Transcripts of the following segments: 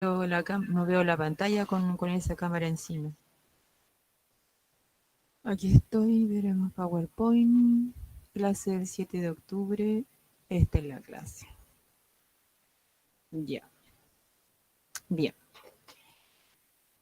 no veo la pantalla con esa cámara encima. Aquí estoy, veremos PowerPoint, clase del 7 de octubre. Esta es la clase. Ya. Bien.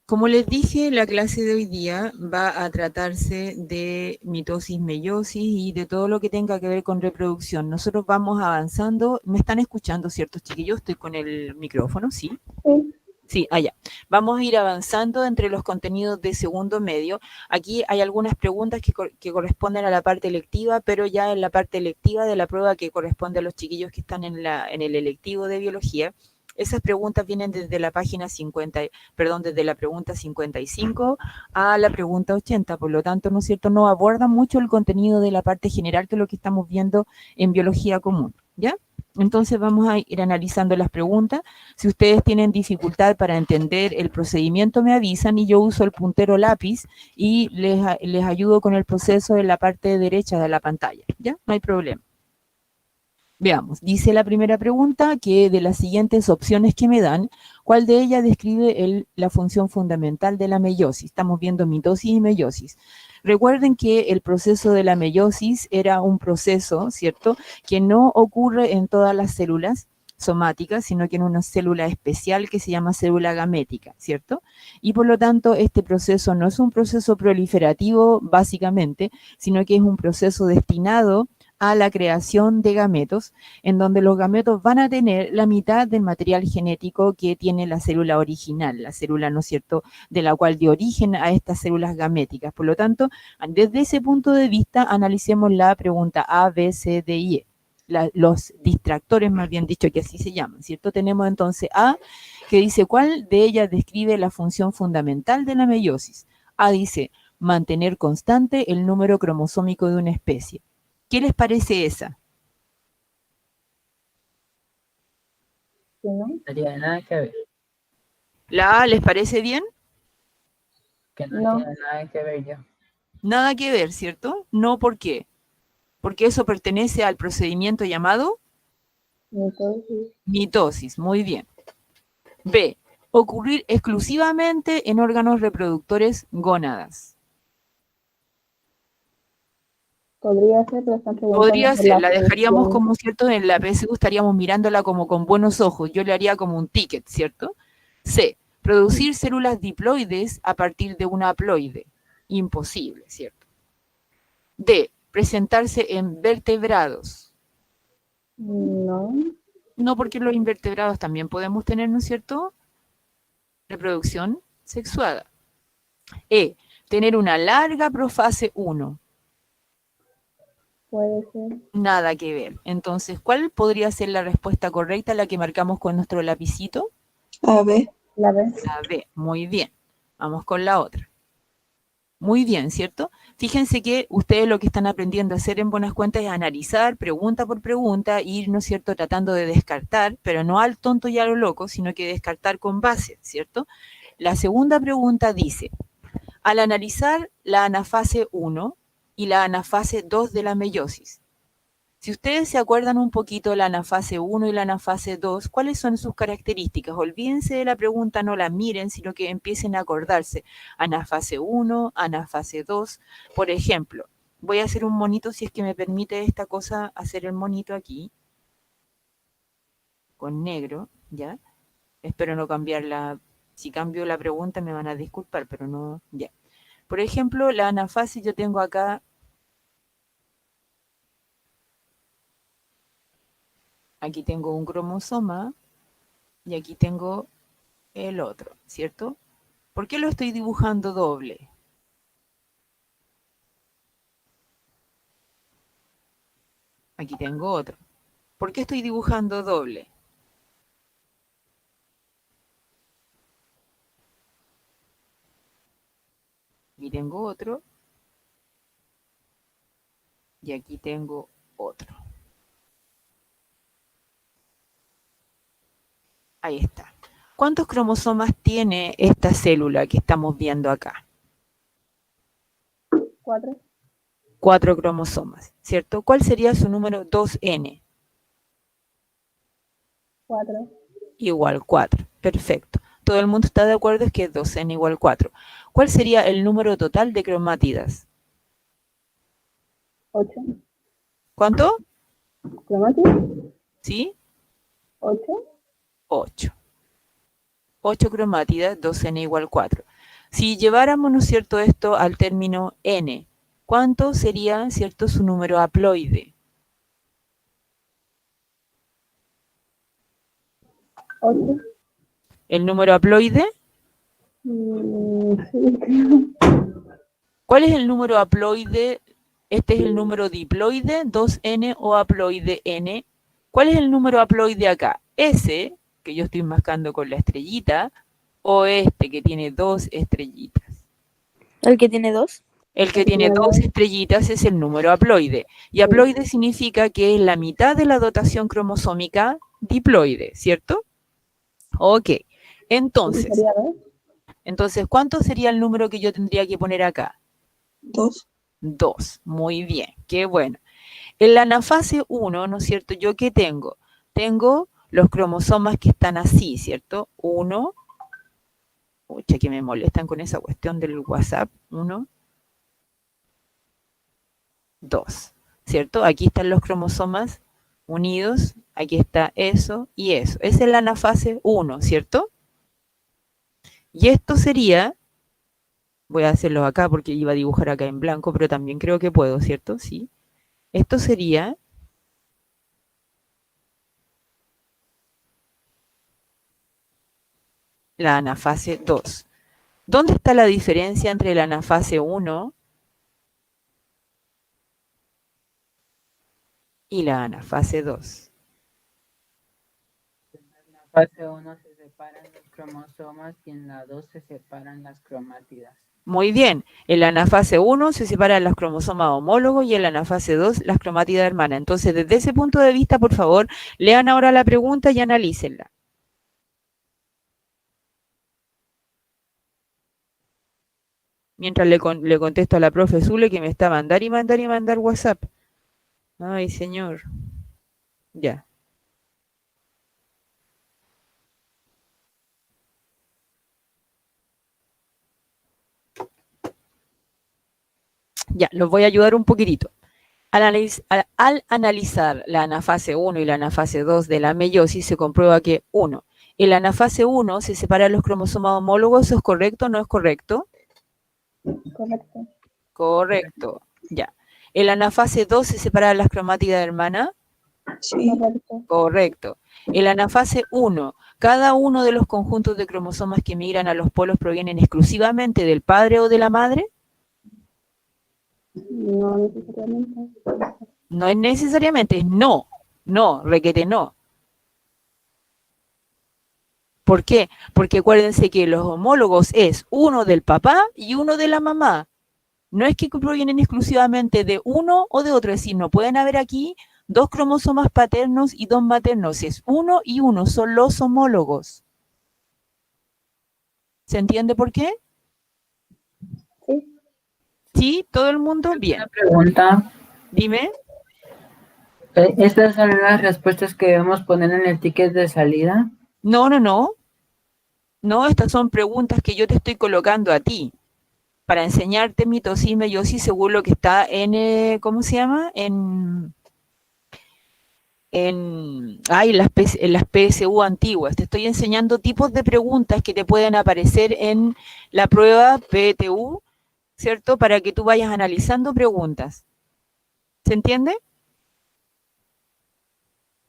Como les dije, la clase de hoy día va a tratarse de mitosis, meiosis y de todo lo que tenga que ver con reproducción. Nosotros vamos avanzando. ¿Me están escuchando, cierto, chiquillos? Estoy con el micrófono, ¿sí? Sí. Sí, allá. Vamos a ir avanzando entre los contenidos de segundo medio. Aquí hay algunas preguntas que corresponden a la parte electiva, pero ya en la parte electiva de la prueba que corresponde a los chiquillos que están en el electivo de biología. Esas preguntas vienen desde la página 50, perdón, desde la pregunta 55 a la pregunta 80. Por lo tanto, ¿no es cierto? No abordan mucho el contenido de la parte general que es lo que estamos viendo en biología común, ¿ya? Entonces vamos a ir analizando las preguntas. Si ustedes tienen dificultad para entender el procedimiento, me avisan y yo uso el puntero lápiz y les ayudo con el proceso en la parte derecha de la pantalla. ¿Ya? No hay problema. Veamos, dice la primera pregunta que de las siguientes opciones que me dan, ¿cuál de ellas describe la función fundamental de la meiosis? Estamos viendo mitosis y meiosis. Recuerden que el proceso de la meiosis era un proceso, ¿cierto?, que no ocurre en todas las células somáticas, sino que en una célula especial que se llama célula gamética, ¿cierto? Y por lo tanto, este proceso no es un proceso proliferativo, básicamente, sino que es un proceso destinado a la creación de gametos, en donde los gametos van a tener la mitad del material genético que tiene la célula original, la célula, ¿no es cierto?, de la cual dio origen a estas células gaméticas. Por lo tanto, desde ese punto de vista, analicemos la pregunta A, B, C, D y E. Los distractores, más bien dicho, que así se llaman, ¿cierto? Tenemos entonces A, que dice, ¿cuál de ellas describe la función fundamental de la meiosis? A dice, mantener constante el número cromosómico de una especie. ¿Qué les parece esa? No. No tiene nada que ver. ¿La A les parece bien? Que no, No. tiene nada que ver yo. Nada que ver, ¿cierto? No, ¿por qué? Porque eso pertenece al procedimiento llamado Mitosis. mitosis. Muy bien. B. Ocurrir exclusivamente en órganos reproductores gónadas. Podría ser, pero están preguntando Podría por ser, la la dejaríamos función. como, ¿cierto? En la PSU estaríamos mirándola como con buenos ojos. Yo le haría como un ticket, ¿cierto? C. Producir células diploides a partir de una haploide. Imposible, ¿cierto? D. Presentarse en vertebrados. No. No, porque los invertebrados también podemos tener, ¿no es cierto?, reproducción sexuada. E. Tener una larga profase 1. Puede ser. Nada que ver. Entonces, ¿cuál podría ser la respuesta correcta, la que marcamos con nuestro lapicito? A ver. La B. La B. Muy bien. Vamos con la otra. Muy bien, ¿cierto? Fíjense que ustedes lo que están aprendiendo a hacer en buenas cuentas es analizar pregunta por pregunta, ir, ¿no es cierto?, tratando de descartar, pero no al tonto y a lo loco, sino que descartar con base, ¿cierto? La segunda pregunta dice, al analizar la anafase 1 y la anafase 2 de la meiosis, si ustedes se acuerdan un poquito de la anafase 1 y la anafase 2, ¿cuáles son sus características? Olvídense de la pregunta, no la miren, sino que empiecen a acordarse. Anafase 1, anafase 2. Por ejemplo, voy a hacer un monito, si es que me permite esta cosa, hacer el monito aquí, con negro, ¿ya? Espero no cambiarla. Si cambio la pregunta me van a disculpar, pero no, ya. Por ejemplo, la anafase yo tengo acá. Aquí tengo un cromosoma y aquí tengo el otro, ¿cierto? ¿Por qué lo estoy dibujando doble? Aquí tengo otro. ¿Por qué estoy dibujando doble? Aquí tengo otro y aquí tengo otro. Ahí está. ¿Cuántos cromosomas tiene esta célula que estamos viendo acá? 4. 4 cromosomas, ¿cierto? ¿Cuál sería su número 2N? 4. Igual 4. Perfecto. todo el mundo está de acuerdo es que es 2n igual 4. ¿Cuál sería el número total de cromátidas? 8. ¿Cuánto? ¿Cromática? ¿Sí? 8. 8. 8 cromátidas, 2n igual 4. Si lleváramos, ¿no es cierto?, esto al término n, ¿cuánto sería, cierto, su número haploide? 8. ¿El número haploide? Sí, creo. ¿Cuál es el número haploide? Este es el número diploide, 2n o haploide n. ¿Cuál es el número haploide acá? ¿Ese, que yo estoy marcando con la estrellita, o este que tiene 2 estrellitas? ¿El que tiene 2? El que tiene 2 estrellitas es el número haploide. Y haploide significa que es la mitad de la dotación cromosómica diploide, ¿cierto? Ok. Entonces, Sería 2. ¿cuánto sería el número que yo tendría que poner acá? 2. 2. Muy bien, qué bueno. En la anafase 1, ¿no es cierto? ¿Yo qué tengo? Tengo los cromosomas que están así, ¿cierto? 1. Pucha, que me molestan con esa cuestión del WhatsApp. 1, 2, ¿cierto? Aquí están los cromosomas unidos, aquí está eso y eso. Esa es la anafase 1, ¿cierto? Y esto sería, voy a hacerlo acá porque iba a dibujar acá en blanco, pero también creo que puedo, ¿cierto? Sí. Esto sería la anafase 2. ¿Dónde está la diferencia entre la anafase 1 y la anafase 2? En la fase 1 se separan los cromosomas y en la 2 se separan las cromátidas. Muy bien, en la anafase 1 se separan los cromosomas homólogos y en la anafase 2 las cromátidas hermanas. Entonces, desde ese punto de vista, por favor, lean ahora la pregunta y analícenla. Mientras le contesto a la profe Zule que me está mandar y mandar y mandar WhatsApp. Ay, señor. Ya. Ya, los voy a ayudar un poquitito. Al analizar la anafase 1 y la anafase 2 de la meiosis, se comprueba que, 1, en la anafase 1 se separan los cromosomas homólogos. ¿Eso es correcto o no es correcto? Correcto. Correcto, ya. En la anafase 2 se separan las cromátidas hermanas. Sí. Correcto. Correcto. En la anafase 1, cada uno de los conjuntos de cromosomas que migran a los polos provienen exclusivamente del padre o de la madre. No necesariamente. No es necesariamente, es no. No, requete no. ¿Por qué? Porque acuérdense que los homólogos es uno del papá y uno de la mamá. No es que provienen exclusivamente de uno o de otro, es decir, no pueden haber aquí 2 cromosomas paternos y 2 maternos, es uno y uno, son los homólogos. ¿Se entiende por qué? Sí. ¿Sí? ¿Todo el mundo? Bien. Una pregunta. Dime. ¿Estas son las respuestas que debemos poner en el ticket de salida? No, no, no. No, estas son preguntas que yo te estoy colocando a ti para enseñarte mitosis y meiosis según lo que está en, ¿cómo se llama? En las PSU antiguas. Te estoy enseñando tipos de preguntas que te pueden aparecer en la prueba PTU, ¿cierto? Para que tú vayas analizando preguntas. ¿Se entiende?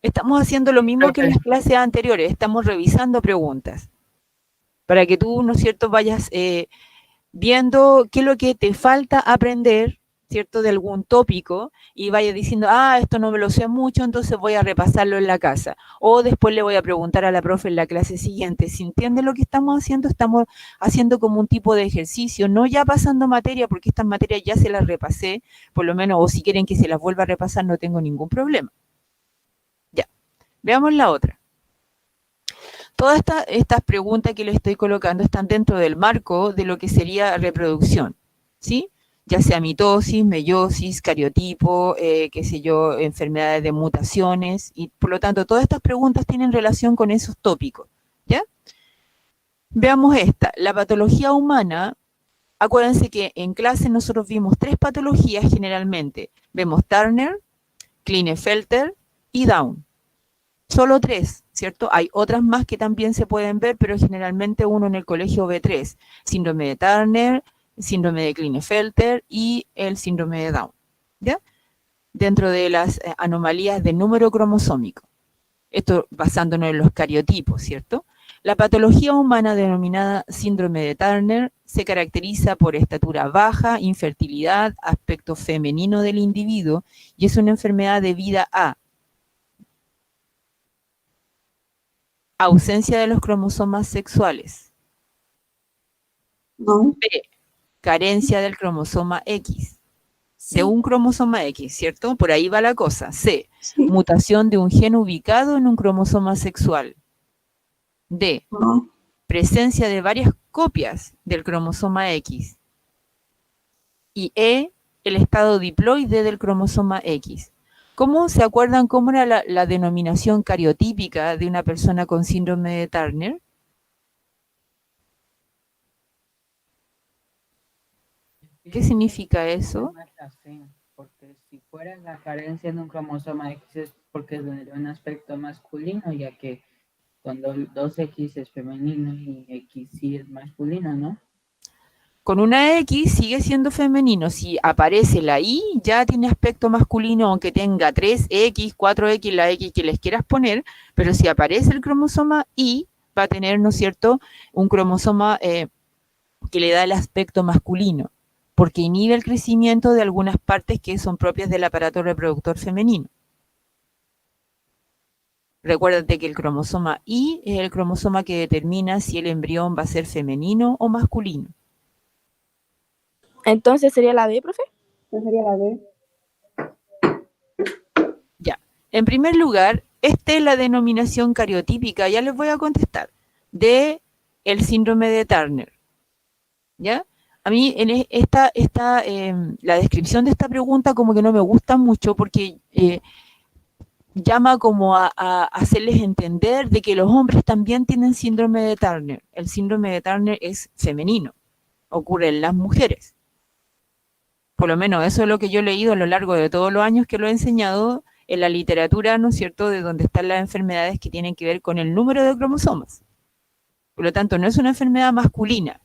Estamos haciendo lo mismo que en las clases anteriores, estamos revisando preguntas. Para que tú, ¿no es cierto?, vayas viendo qué es lo que te falta aprender, ¿cierto?, de algún tópico y vayas diciendo, esto no me lo sé mucho, entonces voy a repasarlo en la casa. O después le voy a preguntar a la profe en la clase siguiente. ¿Se entiende lo que estamos haciendo como un tipo de ejercicio, no ya pasando materia, porque estas materias ya se las repasé, por lo menos, o si quieren que se las vuelva a repasar, no tengo ningún problema. Ya, veamos la otra. Todas estas preguntas que les estoy colocando están dentro del marco de lo que sería reproducción, ¿sí? Ya sea mitosis, meiosis, cariotipo, qué sé yo, enfermedades de mutaciones, y por lo tanto todas estas preguntas tienen relación con esos tópicos, ¿ya? Veamos esta. La patología humana, acuérdense que en clase nosotros vimos 3 patologías generalmente. Vemos Turner, Klinefelter y Down. Solo 3, ¿cierto? Hay otras más que también se pueden ver, pero generalmente uno en el colegio ve 3. Síndrome de Turner, síndrome de Klinefelter y el síndrome de Down, ¿ya? Dentro de las anomalías de número cromosómico. Esto basándonos en los cariotipos, ¿cierto? La patología humana denominada síndrome de Turner se caracteriza por estatura baja, infertilidad, aspecto femenino del individuo y es una enfermedad debida a ausencia de los cromosomas sexuales, No. B, carencia del cromosoma X, de un cromosoma X, ¿cierto? Por ahí va la cosa. C, Sí. mutación de un gen ubicado en un cromosoma sexual. D, No. presencia de varias copias del cromosoma X. Y E, el estado diploide del cromosoma X. ¿Cómo se acuerdan cómo era la denominación cariotípica de una persona con síndrome de Turner? ¿Qué significa eso? Porque si fuera la carencia de un cromosoma X es porque es de un aspecto masculino, ya que cuando el 2X es femenino y X sí es masculino, ¿no? Con una X sigue siendo femenino. Si aparece la Y, ya tiene aspecto masculino, aunque tenga 3X, 4X, la X que les quieras poner, pero si aparece el cromosoma Y, va a tener, ¿no es cierto?, un cromosoma que le da el aspecto masculino, porque inhibe el crecimiento de algunas partes que son propias del aparato reproductor femenino. Recuérdate que el cromosoma Y es el cromosoma que determina si el embrión va a ser femenino o masculino. Entonces sería la B, profe. Esa sería la B. Ya. En primer lugar, esta es la denominación cariotípica, ya les voy a contestar, de el síndrome de Turner. ¿Ya? A mí en la descripción de esta pregunta como que no me gusta mucho porque llama como a hacerles entender de que los hombres también tienen síndrome de Turner. El síndrome de Turner es femenino, ocurre en las mujeres. Por lo menos eso es lo que yo he leído a lo largo de todos los años que lo he enseñado en la literatura, ¿no es cierto?, de donde están las enfermedades que tienen que ver con el número de cromosomas. Por lo tanto, no es una enfermedad masculina,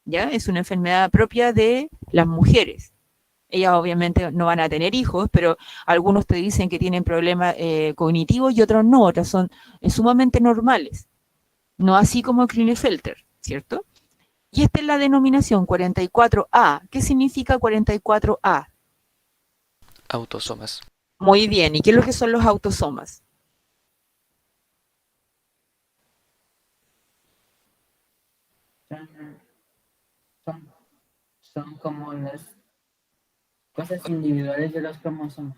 ¿ya? Es una enfermedad propia de las mujeres. Ellas obviamente no van a tener hijos, pero algunos te dicen que tienen problemas cognitivos y otros no, otras son sumamente normales. No así como el Klinefelter, ¿cierto? Y esta es la denominación 44A. ¿Qué significa 44A? Autosomas. Muy bien. ¿Y qué es lo que son los autosomas? Son como las cosas individuales de los cromosomas.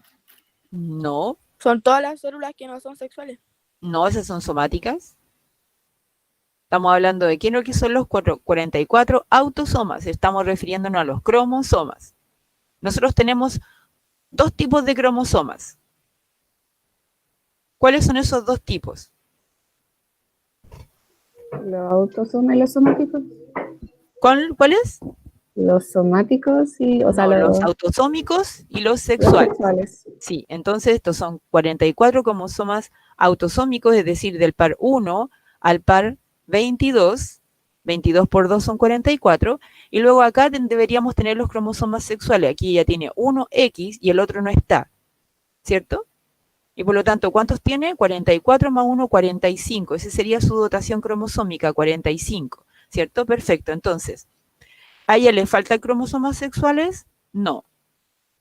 No, Son todas las células que no son sexuales. no, esas son somáticas. Estamos hablando de qué es lo que son los 44 autosomas. Estamos refiriéndonos a los cromosomas. Nosotros tenemos 2 tipos de cromosomas. ¿Cuáles son esos 2 tipos? Los autosomas y los somáticos. ¿Cuáles? Los somáticos y, o sea, No, los los autosómicos y los los sexuales. sexuales. Sí, entonces estos son 44 cromosomas autosómicos, es decir, del par 1 al par 22. 22 por 2 son 44. Y luego acá deberíamos tener los cromosomas sexuales. Aquí ya tiene uno X y el otro no está, ¿cierto? Y por lo tanto, ¿cuántos tiene? 44 más 1, 45. Esa sería su dotación cromosómica, 45, ¿cierto? Perfecto. Entonces, ¿a ella le faltan cromosomas sexuales? No.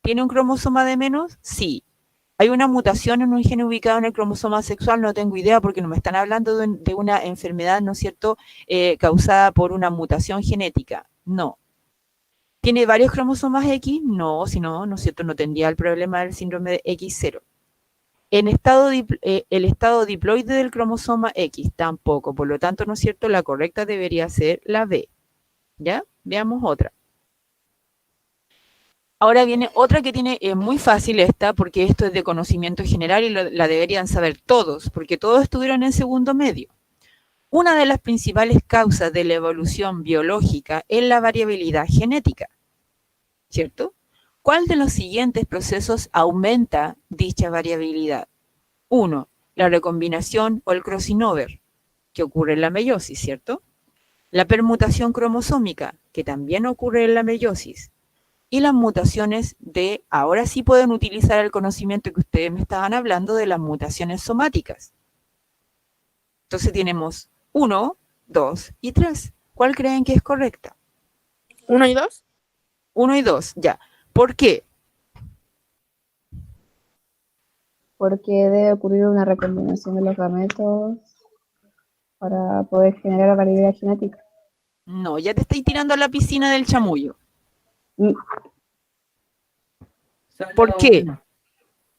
¿Tiene un cromosoma de menos? Sí. ¿Hay una mutación en un gen ubicado en el cromosoma sexual? No tengo idea porque no me están hablando de una enfermedad, ¿no es cierto?, causada por una mutación genética. No. ¿Tiene varios cromosomas X? No, si no, ¿no es cierto?, no tendría el problema del síndrome de X0. El estado diploide del cromosoma X tampoco, por lo tanto, ¿no es cierto?, la correcta debería ser la B. ¿Ya? Veamos otra. Ahora viene otra que tiene muy fácil esta, porque esto es de conocimiento general y la deberían saber todos, porque todos estuvieron en segundo medio. Una de las principales causas de la evolución biológica es la variabilidad genética, ¿cierto? ¿Cuál de los siguientes procesos aumenta dicha variabilidad? 1. La recombinación o el crossing over, que ocurre en la meiosis, ¿cierto? La permutación cromosómica, que también ocurre en la meiosis. Y las mutaciones de, ahora sí pueden utilizar el conocimiento que ustedes me estaban hablando de las mutaciones somáticas. Entonces tenemos 1, 2 y 3. ¿Cuál creen que es correcta? 1 y 2. 1 y 2, ya. ¿Por qué? Porque debe ocurrir una recombinación de los gametos para poder generar variabilidad genética. No, ya te estoy tirando a la piscina del chamullo. Mm, Solo ¿Por qué? uno.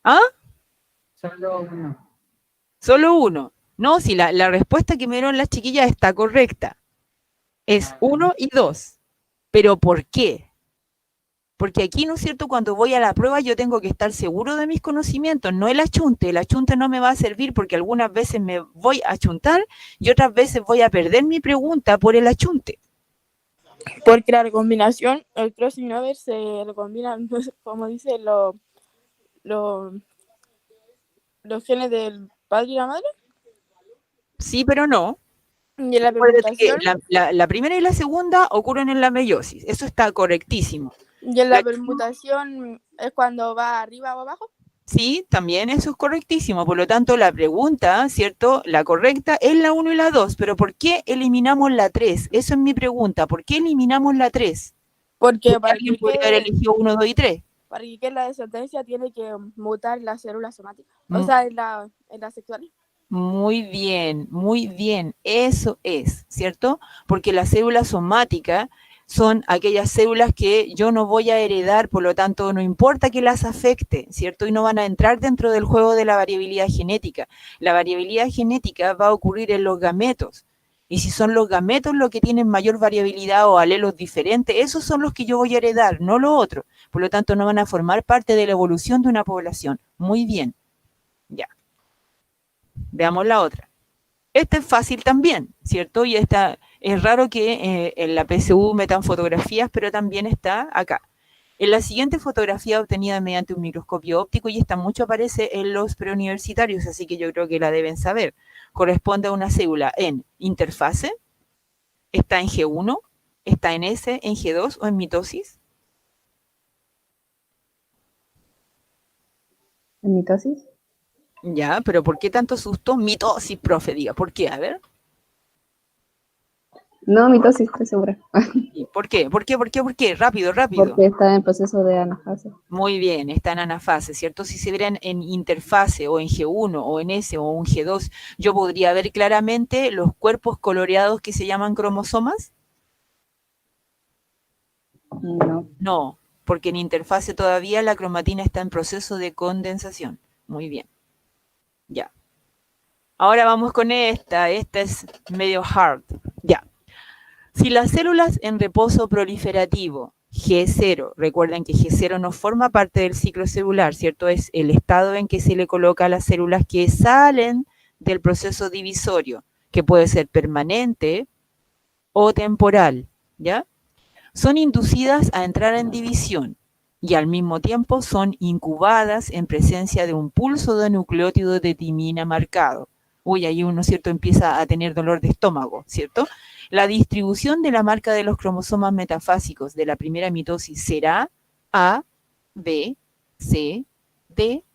¿Ah? Solo uno. Solo uno. No, si la respuesta que me dieron las chiquillas está correcta. Es 1 y 2. ¿Pero por qué? Porque aquí, ¿no es cierto?, cuando voy a la prueba yo tengo que estar seguro de mis conocimientos, no el achunte. El achunte no me va a servir porque algunas veces me voy a achuntar y otras veces voy a perder mi pregunta por el achunte. Porque la recombinación, el crossing over se recombina, como dice, los genes del padre y la madre. Sí, pero no. Y en la Acuérdate que permutación, la primera y la segunda ocurren en la meiosis. Eso está correctísimo. y en La- la permutación es cuando va arriba o abajo. Sí, también eso es correctísimo. Por lo tanto, la pregunta, ¿cierto? La correcta es la 1 y la 2. Pero ¿por qué eliminamos la 3? Eso es mi pregunta. ¿Por qué eliminamos la 3? Porque Porque alguien podría haber elegido 1, 2 y 3. para que quede la descendencia tiene que mutar las células somáticas. O Mm. sea, en la sexual. Muy bien. Eso es, ¿cierto? Porque la célula somática son aquellas células que yo no voy a heredar, por lo tanto no importa que las afecte, ¿cierto? Y no van a entrar dentro del juego de la variabilidad genética. La variabilidad genética va a ocurrir en los gametos. Y si son los gametos los que tienen mayor variabilidad o alelos diferentes, esos son los que yo voy a heredar, no lo otro. Por lo tanto, no van a formar parte de la evolución de una población. Muy bien. Ya. Veamos la otra. Esta es fácil también, ¿cierto? Y esta es raro que en la PSU metan fotografías, pero también está acá. En la siguiente fotografía obtenida mediante un microscopio óptico, y esta mucho aparece en los preuniversitarios, así que yo creo que la deben saber. Corresponde a una célula en interfase, está en G1, está en S, en G2 o en mitosis. ¿En mitosis? Ya, pero ¿por qué tanto susto? Mitosis, profe, diga, ¿por qué? A ver. No, mitosis, estoy segura. ¿Por qué? ¿Por qué? ¿Por qué? ¿Por qué? Rápido. Porque está en proceso de anafase. Muy bien, está en anafase, ¿cierto? Si se vieran en interfase o en G1 o en S o un G2, yo podría ver claramente los cuerpos coloreados que se llaman cromosomas. No. No, porque en interfase todavía la cromatina está en proceso de condensación. Muy bien. Ya. Ahora vamos con esta. Esta es medio hard. Ya. Si las células en reposo proliferativo, G0, recuerden que G0 no forma parte del ciclo celular, ¿cierto? Es el estado en que se le coloca a las células que salen del proceso divisorio, que puede ser permanente o temporal, ¿ya? Son inducidas a entrar en división y al mismo tiempo son incubadas en presencia de un pulso de nucleótido de timina marcado. Uy, ahí uno, ¿cierto?, empieza a tener dolor de estómago, ¿cierto? La distribución de la marca de los cromosomas metafásicos de la primera mitosis será A, B, C, D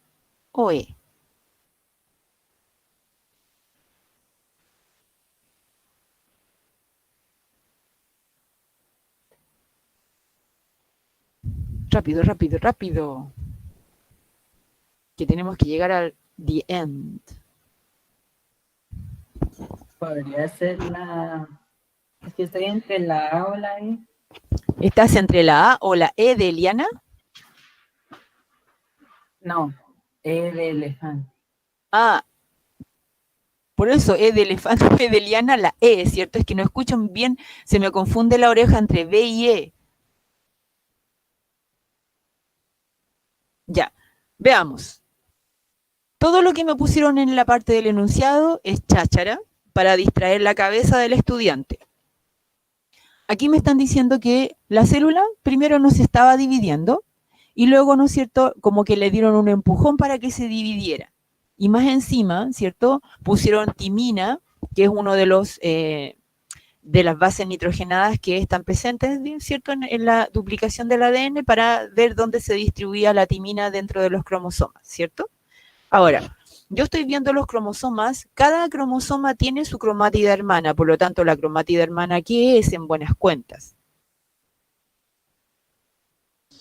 o E. Rápido. Que tenemos que llegar al the end. Podría ser la... Es que estoy entre la A o la E. ¿Estás entre la A o la E de Eliana? No, E de elefante. Ah, por eso E de elefante, E de Eliana, la E, ¿cierto? Es que no escuchan bien, se me confunde la oreja entre B y E. Ya, veamos. Todo lo que me pusieron en la parte del enunciado es cháchara, para distraer la cabeza del estudiante. Aquí me están diciendo que la célula primero no se estaba dividiendo y luego, ¿no es cierto?, como que le dieron un empujón para que se dividiera. Y más encima, ¿cierto?, pusieron timina, que es uno de los de las bases nitrogenadas que están presentes, ¿cierto?, en la duplicación del ADN para ver dónde se distribuía la timina dentro de los cromosomas, ¿cierto? Ahora, yo estoy viendo los cromosomas, cada cromosoma tiene su cromátida hermana, por lo tanto, la cromátida hermana, ¿qué es en buenas cuentas?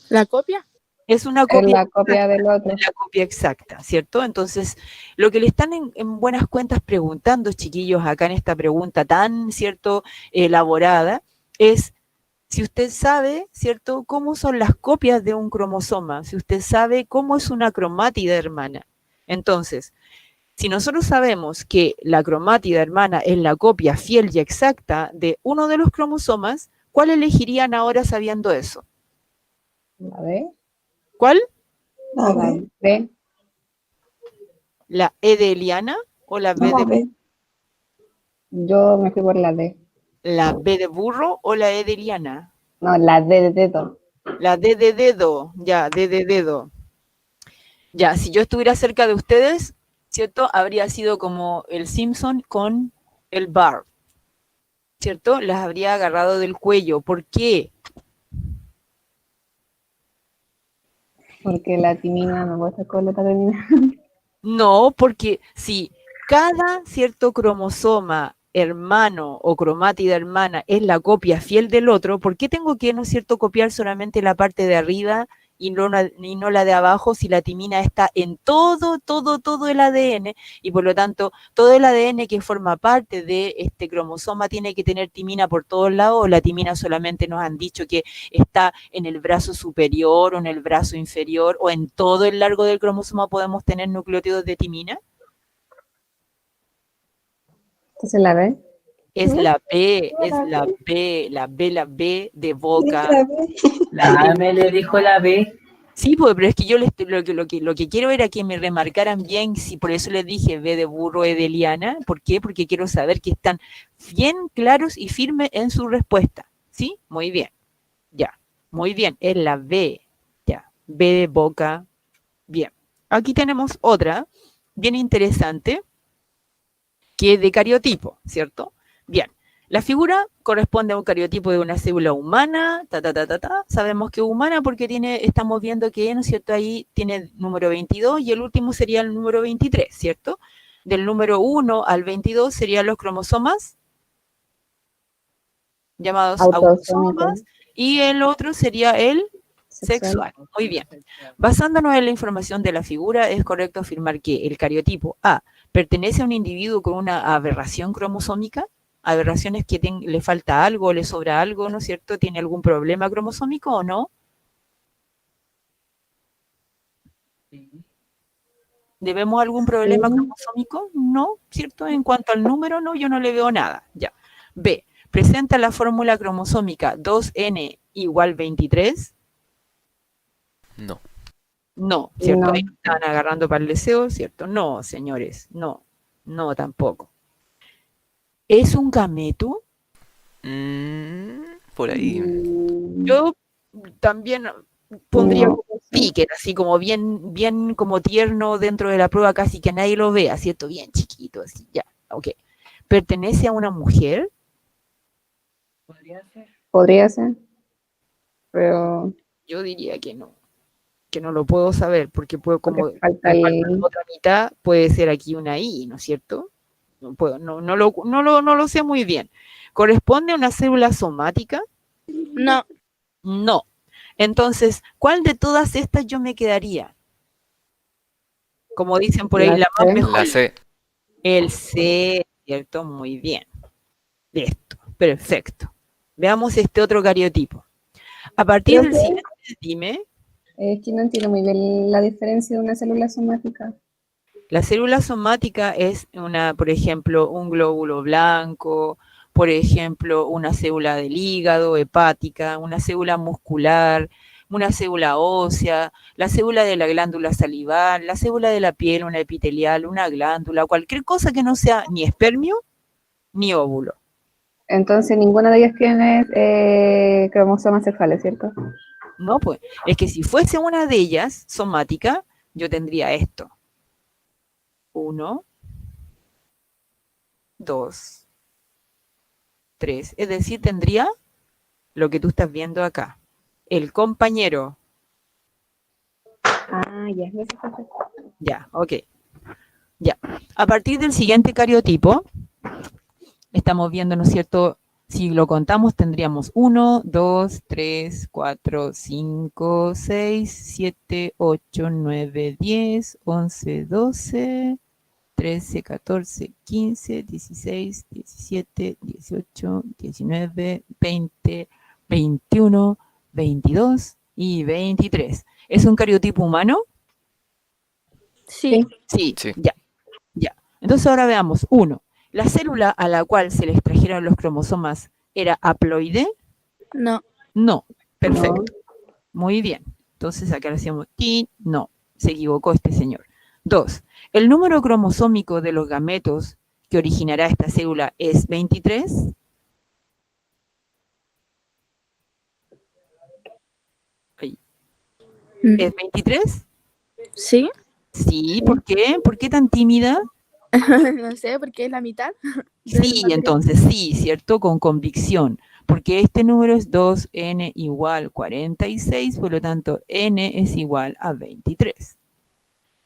¿La copia? Es una Es copia la copia del otro. la copia exacta, ¿cierto? Entonces, lo que le están en buenas cuentas preguntando, chiquillos, acá en esta pregunta tan, ¿cierto?, elaborada, es si usted sabe, ¿cierto?, cómo son las copias de un cromosoma, si usted sabe cómo es una cromátida hermana. Entonces, si nosotros sabemos que la cromátida hermana es la copia fiel y exacta de uno de los cromosomas, ¿cuál elegirían ahora sabiendo eso? La D. ¿Cuál? La La B. D. ¿La E de Eliana o la B No, de, B. Yo me fui por la D. la B de burro o la E de Eliana? No, la D de dedo. La D de dedo, ya, D de dedo. Ya, si yo estuviera cerca de ustedes, ¿cierto? Habría sido como el Simpson con el Bart, ¿cierto? Las habría agarrado del cuello. ¿Por qué? Porque la timina me gusta con la timina. No, porque si cada cierto cromosoma hermano o cromátida hermana es la copia fiel del otro, ¿por qué tengo que, no es cierto, copiar solamente la parte de arriba y no la de abajo si la timina está en todo el ADN y por lo tanto todo el ADN que forma parte de este cromosoma tiene que tener timina por todos lados o la timina solamente nos han dicho que está en el brazo superior o en el brazo inferior o en todo el largo del cromosoma podemos tener nucleótidos de timina? Entonces la D. Es la B, es la B, la B de boca. La B. La A me le dijo la B. Sí, pues, pero es que yo lo que quiero era que me remarcaran bien, si por eso les dije B de burro, E de liana. ¿Por qué? Porque quiero saber que están bien claros y firmes en su respuesta. ¿Sí? Muy bien. Ya. Muy bien. Es la B. Ya. B de boca. Bien. Aquí tenemos otra bien interesante que es de cariotipo, ¿cierto? Bien. La figura corresponde a un cariotipo de una célula humana, sabemos que es humana porque estamos viendo que, ¿no es cierto?, ahí tiene el número 22 y el último sería el número 23, ¿cierto? Del número 1 al 22 serían los cromosomas llamados autosomas y el otro sería el sexual. Muy bien. Basándonos en la información de la figura, es correcto afirmar que el cariotipo A pertenece a un individuo con una aberración cromosómica. Aberraciones que le falta algo, le sobra algo, ¿no es cierto? ¿Tiene algún problema cromosómico o no? Sí. ¿Debemos algún problema Sí. cromosómico? No, ¿cierto? En cuanto al número, no, yo no le veo nada. Ya. B. ¿Presenta la fórmula cromosómica 2n igual 23? No. No, ¿cierto? No. Ahí nos estaban agarrando para el deseo, ¿cierto? No, señores, no, no tampoco. ¿Es un gameto? Por ahí. Yo también pondría No. como un picker, así como bien como tierno dentro de la prueba, casi que nadie lo vea, ¿cierto? Bien chiquito, así, ya, ok. ¿Pertenece a una mujer? Podría ser. Podría ser. Pero Yo diría que no lo puedo saber, porque puedo como porque falta me falta el. la otra mitad, puede ser aquí una I, ¿no es cierto? No puedo, no lo sé muy bien. ¿Corresponde a una célula somática? No. No. Entonces, ¿cuál de todas estas yo me quedaría? Como dicen por ahí, La la más C. mejor. La C. El C, ¿cierto? Muy bien. Listo, perfecto. Veamos este otro cariotipo. A partir Creo del que- siguiente, dime, Es que no entiendo muy bien la diferencia de una célula somática. la célula somática es por ejemplo, un glóbulo blanco, por ejemplo, una célula del hígado, hepática, una célula muscular, una célula ósea, la célula de la glándula salival, la célula de la piel, una epitelial, una glándula, cualquier cosa que no sea ni espermio, ni óvulo. Entonces ninguna de ellas tiene cromosomas sexuales, ¿cierto? No, pues, es que si fuese una de ellas somática, yo tendría esto. 1, 2, 3. Es decir, tendría lo que tú estás viendo acá. El compañero. Ah, ya. Ya, ok. Ya. A partir del siguiente cariotipo, estamos viendo, ¿no es cierto? Si lo contamos, tendríamos 1, 2, 3, 4, 5, 6, 7, 8, 9, 10, 11, 12, 13, 14, 15, 16, 17, 18, 19, 20, 21, 22 y 23. ¿Es un cariotipo humano? Sí. Sí, Sí. ya. Entonces ahora veamos. 1. ¿La célula a la cual se le extrajeron los cromosomas era haploide? No. No. Perfecto. Muy bien. Entonces acá le hacemos ti, no. Se equivocó este señor. 2. ¿El número cromosómico de los gametos que originará esta célula es 23? Ahí. Mm, ¿Es 23? Sí. Sí. ¿Por qué? ¿Por qué tan tímida? No sé, porque es la mitad. del Sí, material. entonces sí, ¿cierto? Con convicción, porque este número es 2n igual 46, por lo tanto n es igual a 23.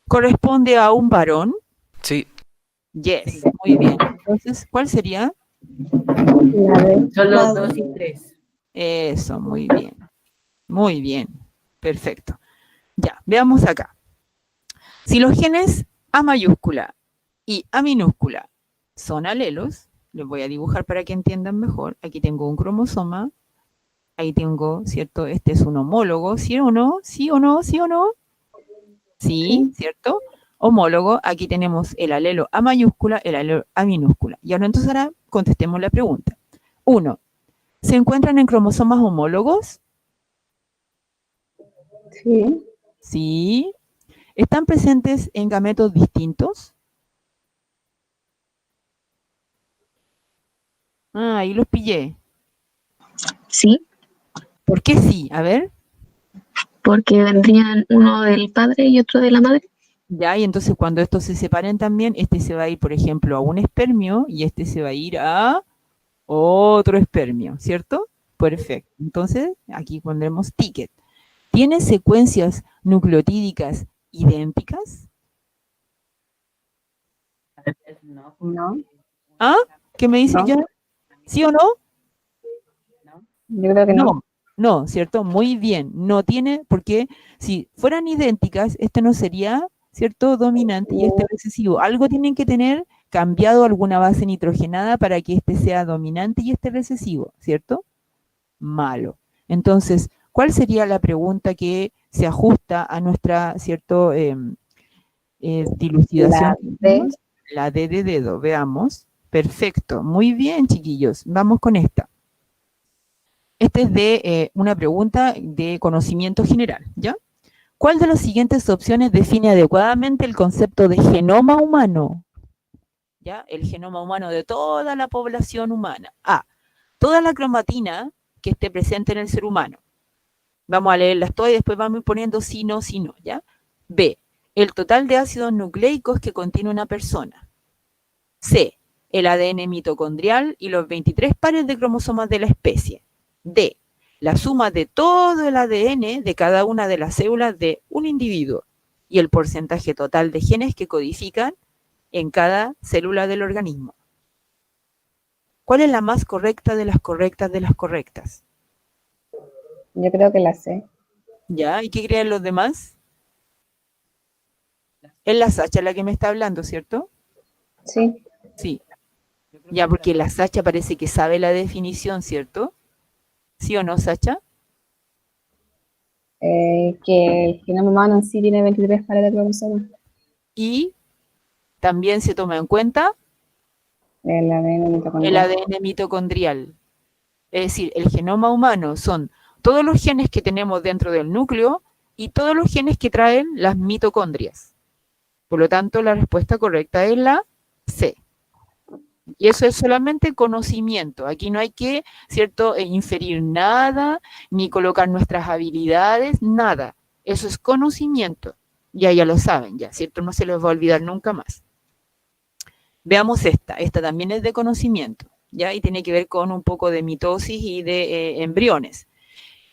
¿Corresponde a un varón? Sí. Yes, muy bien. Entonces, ¿cuál sería? La de Solo La- 2 y 3. Eso, muy bien. Muy bien, perfecto. Ya, veamos acá. Si los genes A mayúscula y A minúscula son alelos, les voy a dibujar para que entiendan mejor. Aquí tengo un cromosoma, ahí tengo, ¿cierto? Este es un homólogo, ¿sí o no? ¿Sí o no? ¿Sí o no? Sí, Sí. ¿cierto? Homólogo, aquí tenemos el alelo A mayúscula, el alelo A minúscula. Y ahora entonces ahora contestemos la pregunta. 1. ¿Se encuentran en cromosomas homólogos? Sí. Sí. ¿Están presentes en gametos distintos? Ah, ahí los pillé. Sí, ¿Por qué sí? A ver. porque vendrían uno del padre y otro de la madre. Ya, y entonces cuando estos se separen también, este se va a ir, por ejemplo, a un espermio y este se va a ir a otro espermio, ¿cierto? Perfecto. Entonces, aquí pondremos ticket. ¿Tiene secuencias nucleotídicas idénticas? Tal vez no, porque No. ¿Ah? ¿Qué me dice No. ya? ¿Sí o no? ¿no? Yo creo que no. No, no, ¿cierto? Muy bien. No tiene, porque si fueran idénticas, este no sería, ¿cierto? Dominante y este recesivo. Algo tienen que tener cambiado alguna base nitrogenada para que este sea dominante y este recesivo, ¿cierto? Malo. Entonces, ¿cuál sería la pregunta que se ajusta a nuestra, ¿cierto? Dilucidación. La D. La D de dedo, veamos. Perfecto, muy bien, chiquillos. Vamos con esta. Esta es de una pregunta de conocimiento general, ¿ya? ¿Cuál de las siguientes opciones define adecuadamente el concepto de genoma humano? ¿Ya? El genoma humano de toda la población humana. A. Toda la cromatina que esté presente en el ser humano. Vamos a leerlas todas y después vamos poniendo sí, no, ¿ya? B. El total de ácidos nucleicos que contiene una persona. C. El ADN mitocondrial y los 23 pares de cromosomas de la especie. D. La suma de todo el ADN de cada una de las células de un individuo y el porcentaje total de genes que codifican en cada célula del organismo. ¿Cuál es la más correcta de las correctas de las correctas? Yo creo que la C. ¿Ya? ¿Y qué creen los demás? Es la Sacha la que me está hablando, ¿cierto? Sí. Sí. Ya, porque la Sacha parece que sabe la definición, ¿cierto? ¿Sí o no, Sacha? Que el genoma humano en sí tiene 23 pares de cromosomas. Y también se toma en cuenta El ADN el mitocondrial. ADN mitocondrial. Es decir, el genoma humano son todos los genes que tenemos dentro del núcleo y todos los genes que traen las mitocondrias. Por lo tanto, la respuesta correcta es la C. Y eso es solamente conocimiento. Aquí no hay que, ¿cierto?, inferir nada, ni colocar nuestras habilidades, nada. Eso es conocimiento. Ya lo saben, ya, ¿cierto? No se les va a olvidar nunca más. Veamos esta. Esta también es de conocimiento, ¿ya? Y tiene que ver con un poco de mitosis y de embriones.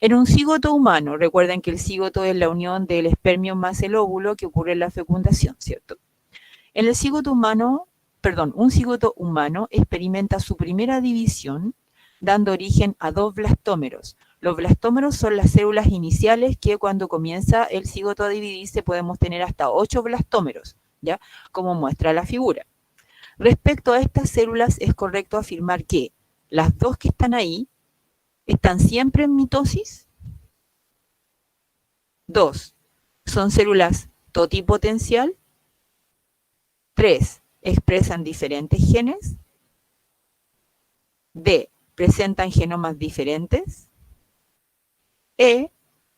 En un cigoto humano, recuerden que el cigoto es la unión del espermio más el óvulo que ocurre en la fecundación, ¿cierto? En el cigoto humano, un cigoto humano experimenta su primera división dando origen a 2 blastómeros. Los blastómeros son las células iniciales que cuando comienza el cigoto a dividirse podemos tener hasta 8 blastómeros, ¿ya? Como muestra la figura. Respecto a estas células es correcto afirmar que las 2 que están ahí están siempre en mitosis. 2. Son células totipotencial. 3. Expresan diferentes genes. D. Presentan genomas diferentes. E.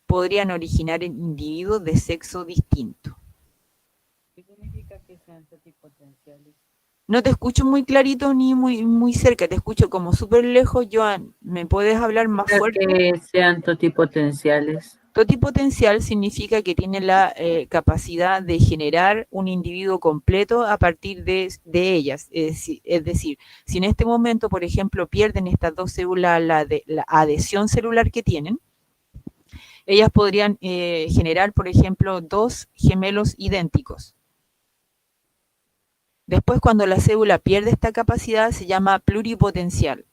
Podrían originar en individuos de sexo distinto. ¿Qué significa que sean totipotenciales? No te escucho muy clarito ni muy cerca, te escucho como súper lejos, Joan. ¿Me puedes hablar más fuerte? Que sean totipotenciales. Totipotencial significa que tiene la capacidad de generar un individuo completo a partir de ellas. Es decir, si en este momento, por ejemplo, pierden estas 2 células la adhesión celular que tienen, ellas podrían generar, por ejemplo, 2 gemelos idénticos. Después, cuando la célula pierde esta capacidad, se llama pluripotencial.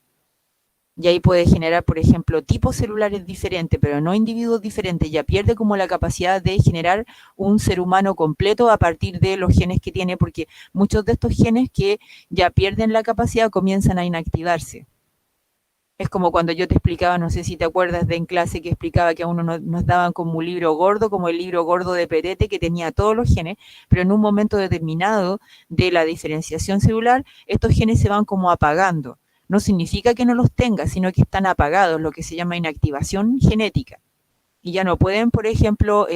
Y ahí puede generar, por ejemplo, tipos celulares diferentes, pero no individuos diferentes. Ya pierde como la capacidad de generar un ser humano completo a partir de los genes que tiene, porque muchos de estos genes que ya pierden la capacidad comienzan a inactivarse. Es como cuando yo te explicaba, no sé si te acuerdas de en clase que explicaba que a uno nos daban como un libro gordo, como el libro gordo de Perete, que tenía todos los genes, pero en un momento determinado de la diferenciación celular, estos genes se van como apagando. No significa que no los tenga, sino que están apagados, lo que se llama inactivación genética. Y ya no pueden, por ejemplo,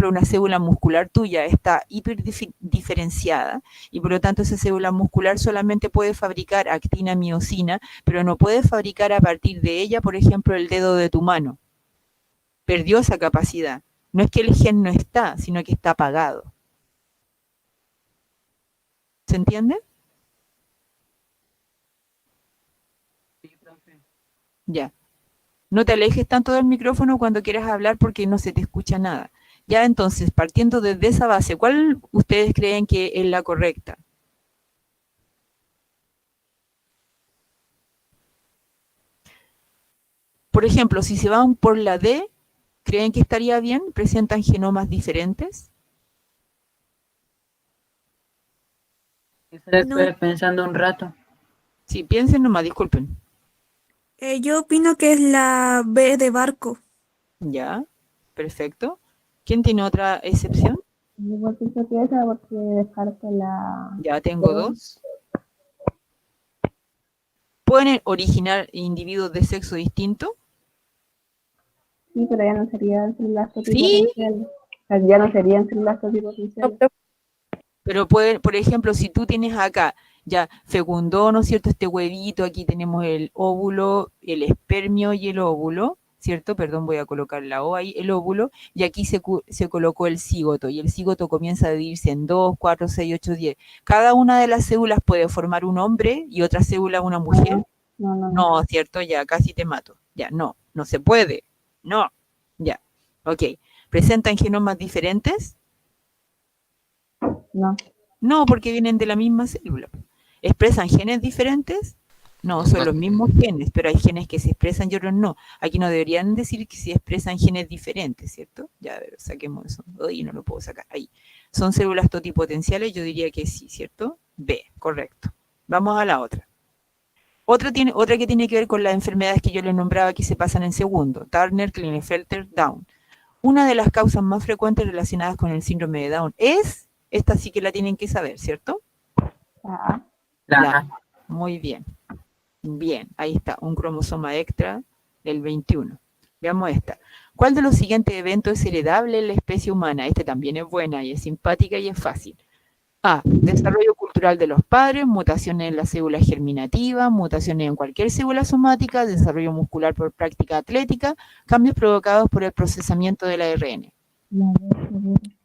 una célula muscular tuya está hiperdiferenciada y por lo tanto esa célula muscular solamente puede fabricar actina miosina, pero no puede fabricar a partir de ella, por ejemplo, el dedo de tu mano. Perdió esa capacidad. No es que el gen no está, sino que está apagado. ¿Se entiende? Sí, profe. Ya. No te alejes tanto del micrófono cuando quieras hablar porque no se te escucha nada. Ya entonces, partiendo desde esa base, ¿cuál ustedes creen que es la correcta? Por ejemplo, si se van por la D, ¿creen que estaría bien? ¿Presentan genomas diferentes? Estoy pensando un rato. Sí, piensen nomás, disculpen. Yo opino que es la B de barco. Ya, perfecto. ¿Quién tiene otra excepción? Igual pienso que esa porque descarto la... Ya tengo 2. ¿Pueden originar individuos de sexo distinto? Sí, pero ya no serían células ¿Sí? totipotenciales. O sea, ya no serían células totipotenciales. Pero pueden, por ejemplo, si tú tienes acá, ya fecundó, ¿no es cierto?, este huevito, aquí tenemos el óvulo, el espermio y el óvulo, ¿cierto? Perdón, voy a colocar la O ahí, el óvulo, y aquí se colocó el cigoto, y el cigoto comienza a dividirse en 2, 4, 6, 8, 10. Cada una de las células puede formar un hombre y otra célula una mujer. No, ¿cierto? Ya, casi te mato. Ya, no se puede. No, ya, ok. ¿Presentan genomas diferentes? No. No, porque vienen de la misma célula. ¿Expresan genes diferentes? No, son los mismos genes, pero hay genes que se expresan y otros no. Aquí no deberían decir que se expresan genes diferentes, ¿cierto? Ya, a ver, saquemos eso. Uy, no lo puedo sacar. Ahí. ¿Son células totipotenciales? Yo diría que sí, ¿cierto? B, correcto. Vamos a la otra. Otra que tiene que ver con las enfermedades que yo les nombraba que se pasan en segundo. Turner, Klinefelter, Down. Una de las causas más frecuentes relacionadas con el síndrome de Down es, esta sí que la tienen que saber, ¿cierto? La. Muy bien. Bien, ahí está, un cromosoma extra del 21. Veamos esta. ¿Cuál de los siguientes eventos es heredable en la especie humana? Este también es buena y es simpática y es fácil. A. Desarrollo cultural de los padres, mutaciones en la célula germinativa, mutaciones en cualquier célula somática, desarrollo muscular por práctica atlética, cambios provocados por el procesamiento del ARN.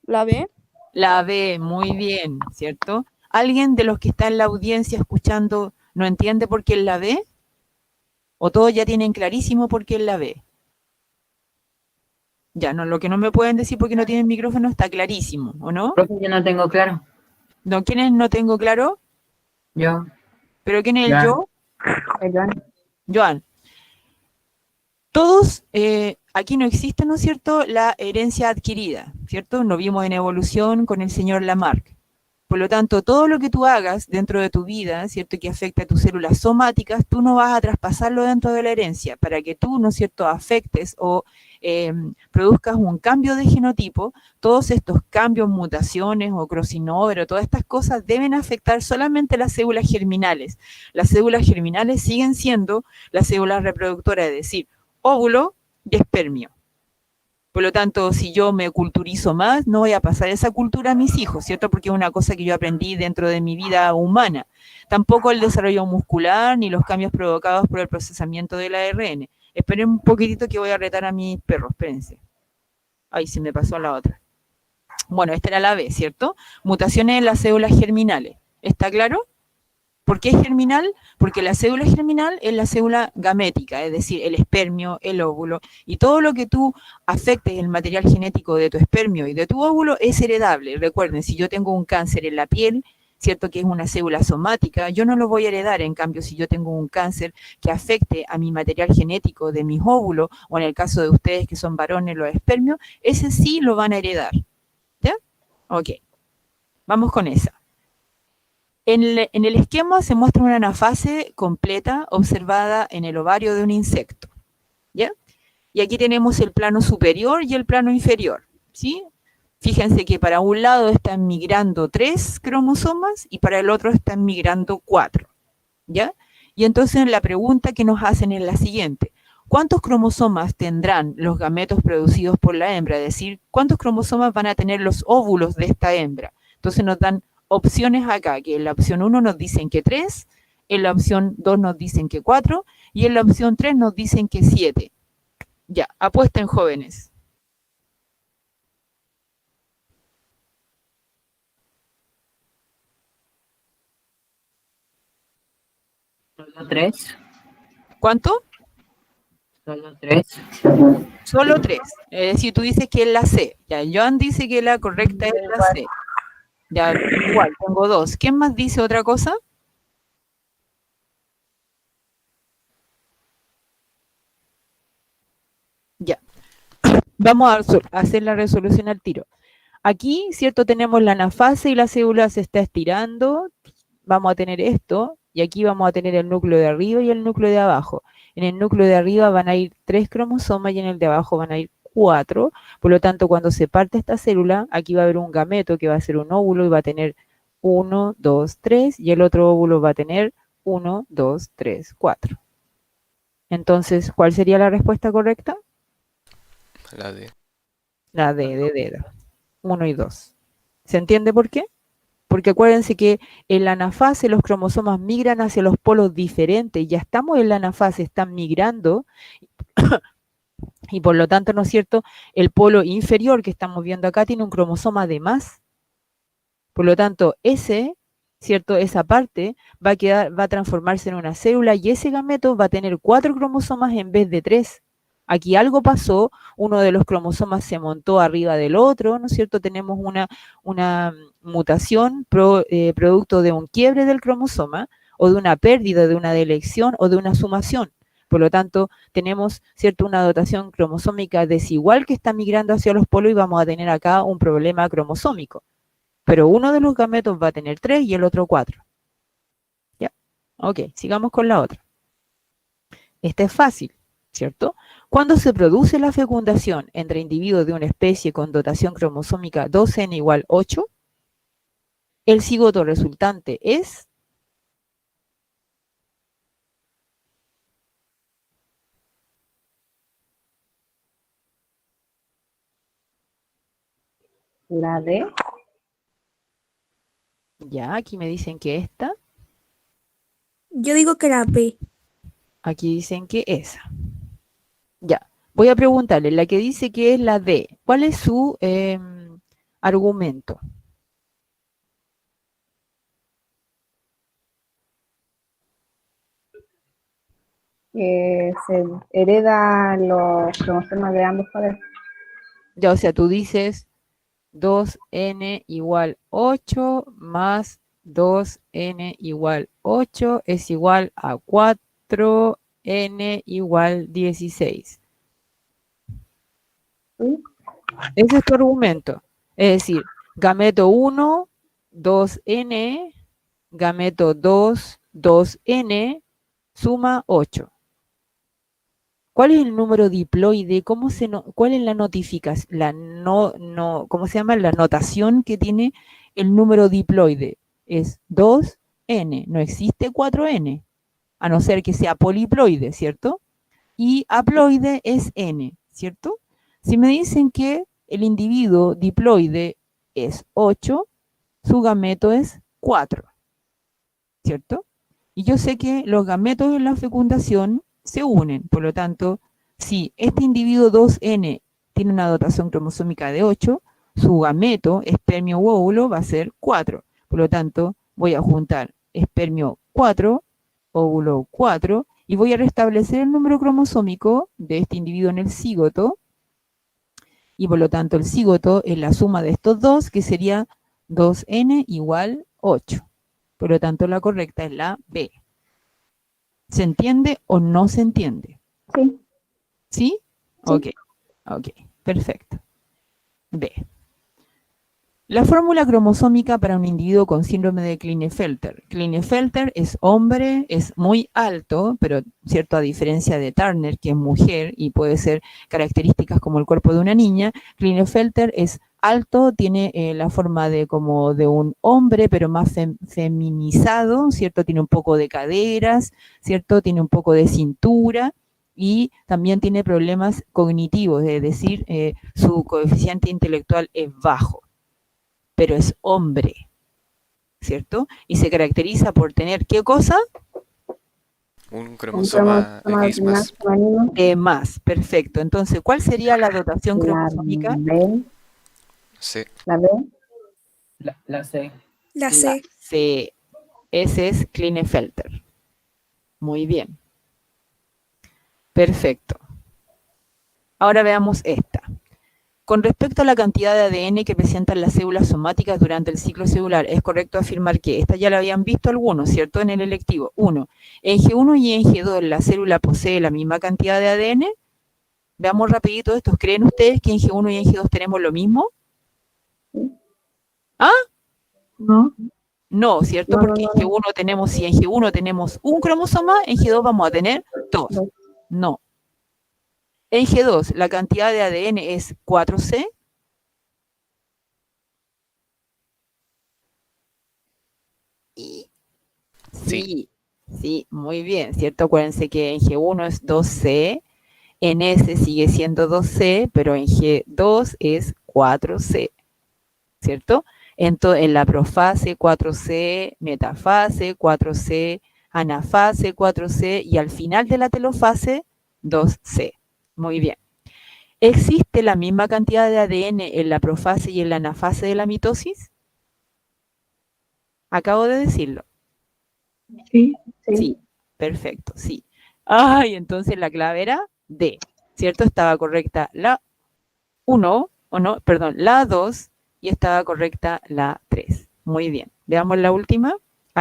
La B. La B, muy bien, ¿cierto? ¿Alguien de los que está en la audiencia escuchando no entiende por qué es la B? ¿O todos ya tienen clarísimo por qué es la B? Ya, no, lo que no me pueden decir porque no tienen micrófono está clarísimo, ¿o no? Profe, yo no tengo claro. ¿No? ¿Quiénes no tengo claro? Yo, ¿Pero quién es el Ya. yo? Joan. Joan. Todos, aquí no existe, ¿no es cierto?, la herencia adquirida, ¿cierto? Lo vimos en evolución con el señor Lamarck. Por lo tanto, todo lo que tú hagas dentro de tu vida, ¿cierto?, que afecte a tus células somáticas, tú no vas a traspasarlo dentro de la herencia. Para que tú, ¿no es cierto?, afectes o produzcas un cambio de genotipo, todos estos cambios, mutaciones o crossing over o todas estas cosas deben afectar solamente las células germinales. Las células germinales siguen siendo las células reproductoras, es decir, óvulo y espermio. Por lo tanto, si yo me culturizo más, no voy a pasar esa cultura a mis hijos, ¿cierto? Porque es una cosa que yo aprendí dentro de mi vida humana. Tampoco el desarrollo muscular ni los cambios provocados por el procesamiento del ARN. Esperen un poquitito que voy a retar a mis perros, espérense. Ay, se me pasó a la otra. Bueno, esta era la B, ¿cierto? Mutaciones en las células germinales. ¿Está claro? ¿Por qué es germinal? Porque la célula germinal es la célula gamética, es decir, el espermio, el óvulo, y todo lo que tú afectes el material genético de tu espermio y de tu óvulo es heredable. Recuerden, si yo tengo un cáncer en la piel, cierto que es una célula somática, yo no lo voy a heredar. En cambio, si yo tengo un cáncer que afecte a mi material genético de mis óvulos, o en el caso de ustedes que son varones, los espermios, ese sí lo van a heredar. ¿Ya? Ok. Vamos con esa. En el esquema se muestra una anafase completa observada en el ovario de un insecto, ¿ya? Y aquí tenemos el plano superior y el plano inferior, ¿sí? Fíjense que para un lado están migrando 3 cromosomas y para el otro están migrando 4, ¿ya? Y entonces la pregunta que nos hacen es la siguiente: ¿cuántos cromosomas tendrán los gametos producidos por la hembra? Es decir, ¿cuántos cromosomas van a tener los óvulos de esta hembra? Entonces nos dan opciones acá, que en la opción 1 nos dicen que 3, en la opción 2 nos dicen que 4 y en la opción 3 nos dicen que 7. Ya, apuesten jóvenes. solo 3. ¿Cuánto? Solo 3. Solo 3. Es decir, tú dices que es la C. Ya, Joan dice que la correcta es la C. Ya, igual, tengo 2. ¿Quién más dice otra cosa? Ya. Vamos a hacer la resolución al tiro. Aquí, ¿cierto? Tenemos la anafase y la célula se está estirando. Vamos a tener esto, y aquí vamos a tener el núcleo de arriba y el núcleo de abajo. En el núcleo de arriba van a ir 3 cromosomas y en el de abajo van a ir 4. Por lo tanto, cuando se parte esta célula, aquí va a haber un gameto que va a ser un óvulo y va a tener 1, 2, 3, y el otro óvulo va a tener 1, 2, 3, 4. Entonces, ¿cuál sería la respuesta correcta? La D. La D de dedo. 1 y 2. ¿Se entiende por qué? Porque acuérdense que en la anafase los cromosomas migran hacia los polos diferentes. Ya estamos en la anafase, están migrando y por lo tanto, ¿no es cierto?, el polo inferior que estamos viendo acá tiene un cromosoma de más. Por lo tanto, ¿cierto?, esa parte va a transformarse en una célula y ese gameto va a tener 4 cromosomas en vez de 3. Aquí algo pasó, uno de los cromosomas se montó arriba del otro, ¿no es cierto? Tenemos una mutación producto de un quiebre del cromosoma o de una pérdida, de una delección o de una sumación. Por lo tanto, tenemos, ¿cierto?, una dotación cromosómica desigual que está migrando hacia los polos y vamos a tener acá un problema cromosómico. Pero uno de los gametos va a tener 3 y el otro 4. ¿Ya? Ok, sigamos con la otra. Esta es fácil, ¿cierto? Cuando se produce la fecundación entre individuos de una especie con dotación cromosómica 2n igual 8, el cigoto resultante es... La D. Ya, aquí me dicen que esta, Yo digo que la B. aquí dicen que esa. Ya, voy a preguntarle, la que dice que es la D, ¿cuál es su argumento? Que se heredan los cromosomas de ambos padres. Ya, o sea, tú dices 2n igual 8 más 2n igual 8 es igual a 4n igual 16. ¿Sí? Ese es tu argumento. Es decir, gameto 1, 2n, gameto 2, 2n, suma 8. ¿Cuál es el número diploide? ¿Cuál es la notificación, ¿cómo se llama? La notación que tiene el número diploide. Es 2n, no existe 4n, a no ser que sea poliploide, ¿cierto? Y haploide es n, ¿cierto? Si me dicen que el individuo diploide es 8, su gameto es 4, ¿cierto? Y yo sé que los gametos en la fecundación se unen, por lo tanto, si este individuo 2N tiene una dotación cromosómica de 8, su gameto, espermio u óvulo, va a ser 4. Por lo tanto, voy a juntar espermio 4, óvulo 4, y voy a restablecer el número cromosómico de este individuo en el cigoto, y por lo tanto el cigoto es la suma de estos dos, que sería 2N igual 8. Por lo tanto, la correcta es la B. ¿Se entiende o no se entiende? Sí. ¿Sí? Sí. Ok, perfecto. B. La fórmula cromosómica para un individuo con síndrome de Klinefelter. Klinefelter es hombre, es muy alto, pero cierto, a diferencia de Turner, que es mujer y puede ser características como el cuerpo de una niña, Klinefelter es alto, tiene la forma de como de un hombre, pero más feminizado, ¿cierto? Tiene un poco de caderas, ¿cierto? Tiene un poco de cintura y también tiene problemas cognitivos, es decir, su coeficiente intelectual es bajo, pero es hombre, ¿cierto? Y se caracteriza por tener, ¿qué cosa? Un Un cromosoma X más. femenino. Más, perfecto. Entonces, ¿cuál sería la dotación La cromosómica? B. Sí. La B. La C. La La C. C. Ese es Klinefelter. Muy bien. Perfecto. Ahora veamos esta. Con respecto a la cantidad de ADN que presentan las células somáticas durante el ciclo celular, es correcto afirmar que esta ya la habían visto algunos, ¿cierto? En el electivo. 1. En G1 y en G2 la célula posee la misma cantidad de ADN. Veamos rapidito estos. ¿Creen ustedes que en G1 y en G2 tenemos lo mismo? ¿Ah? No. No, ¿cierto? No, Porque no, en G1 tenemos, si en G1 tenemos un cromosoma, en G2 vamos a tener 2. no. No. En G2 la cantidad de ADN es 4C. Y Sí. sí, muy bien, ¿cierto? Acuérdense que en G1 es 2C, en S sigue siendo 2C, pero en G2 es 4C, ¿cierto? En la profase 4C, metafase 4C, anafase 4C y al final de la telofase 2C. Muy bien. ¿Existe la misma cantidad de ADN en la profase y en la anafase de la mitosis? Acabo de decirlo. Sí. Sí, perfecto, sí. Ay, entonces la clave era D, ¿cierto? Estaba correcta la 1, o no, perdón, la 2 y estaba correcta la 3. Muy bien. Veamos la última.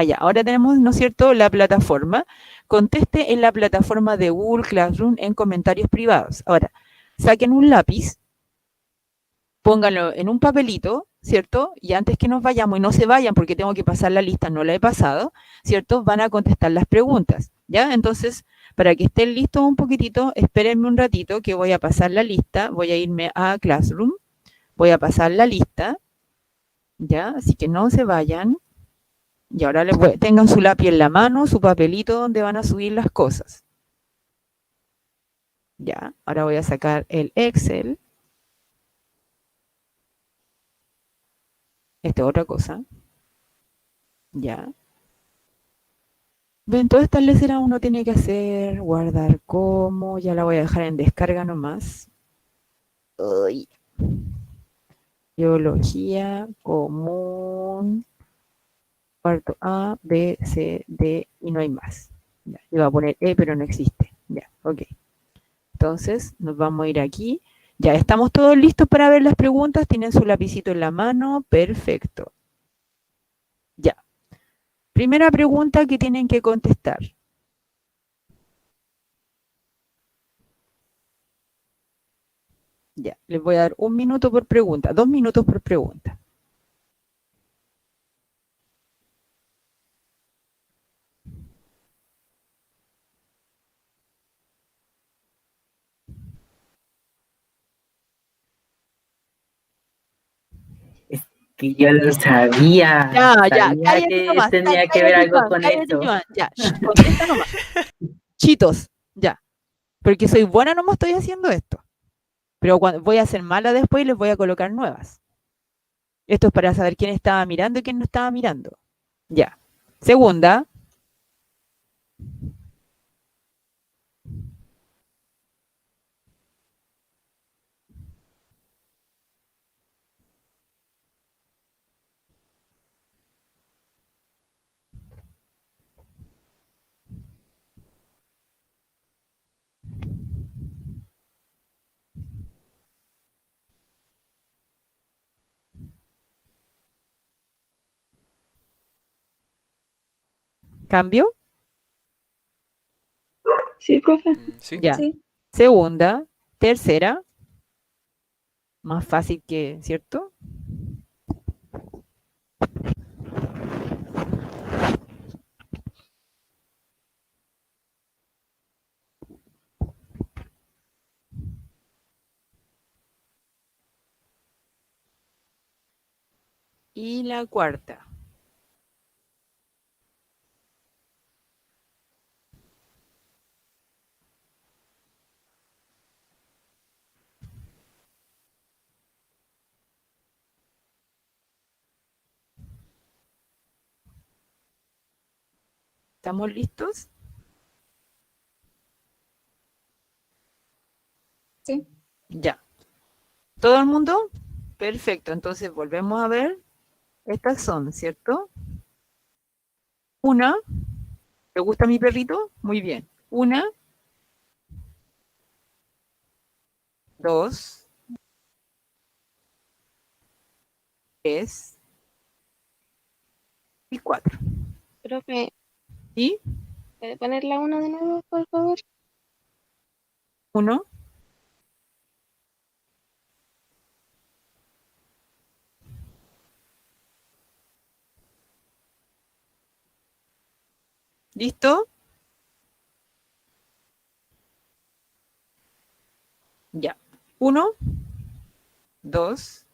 Ya, ahora tenemos, ¿no es cierto?, la plataforma. Conteste en la plataforma de Google Classroom en comentarios privados. Ahora, saquen un lápiz, pónganlo en un papelito, ¿cierto? Y antes que nos vayamos, y no se vayan porque tengo que pasar la lista, no la he pasado, ¿cierto? Van a contestar las preguntas, ¿ya? Entonces, para que estén listos un poquitito, espérenme un ratito que voy a pasar la lista, voy a irme a Classroom, voy a pasar la lista, ¿ya? Así que no se vayan. Y ahora tengan su lápiz en la mano, su papelito donde van a subir las cosas. Ya, ahora voy a sacar el Excel. Esta es otra cosa. Ya. Ven, todas estas leceras uno tiene que hacer, guardar como, ya la voy a dejar en descarga nomás. Uy. Biología común, cuarto A, B, C, D y no hay más. Ya, iba a poner E, pero no existe. Ya, ok. Entonces, nos vamos a ir aquí. Ya, estamos todos listos para ver las preguntas. Tienen su lapicito en la mano. Perfecto. Ya. Primera pregunta que tienen que contestar. Ya, les voy a dar 1 minuto por pregunta, 2 minutos por pregunta. Que yo lo sabía. Ya, Sabía cállate que nomás, tenía que ver cállate, algo Joan, con cállate, eso. Joan, ya, contesta nomás. Chitos, ya. Porque soy buena, no me estoy haciendo esto. Pero cuando voy a ser mala después y les voy a colocar nuevas. Esto es para saber quién estaba mirando y quién no estaba mirando. Ya. Segunda. ¿Cambio? Sí, profe. Sí. Ya. Sí. Segunda. Tercera. Más fácil que, ¿cierto? Y la cuarta. ¿Estamos listos? Sí. Ya. ¿Todo el mundo? Perfecto. Entonces volvemos a ver. Estas son, ¿cierto? Una. ¿Te gusta mi perrito? Muy bien. Una, dos, tres y cuatro. Profe, ¿Y? ¿puede poner la 1 de nuevo, por favor? Uno, ¿listo? Ya. Uno, dos,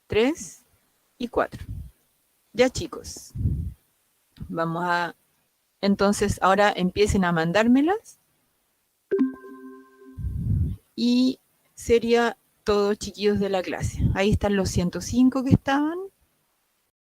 tres y cuatro. Ya, chicos. Vamos a... Entonces, ahora empiecen a mandármelas. Y sería todo, chiquillos de la clase. Ahí están los 105 que estaban.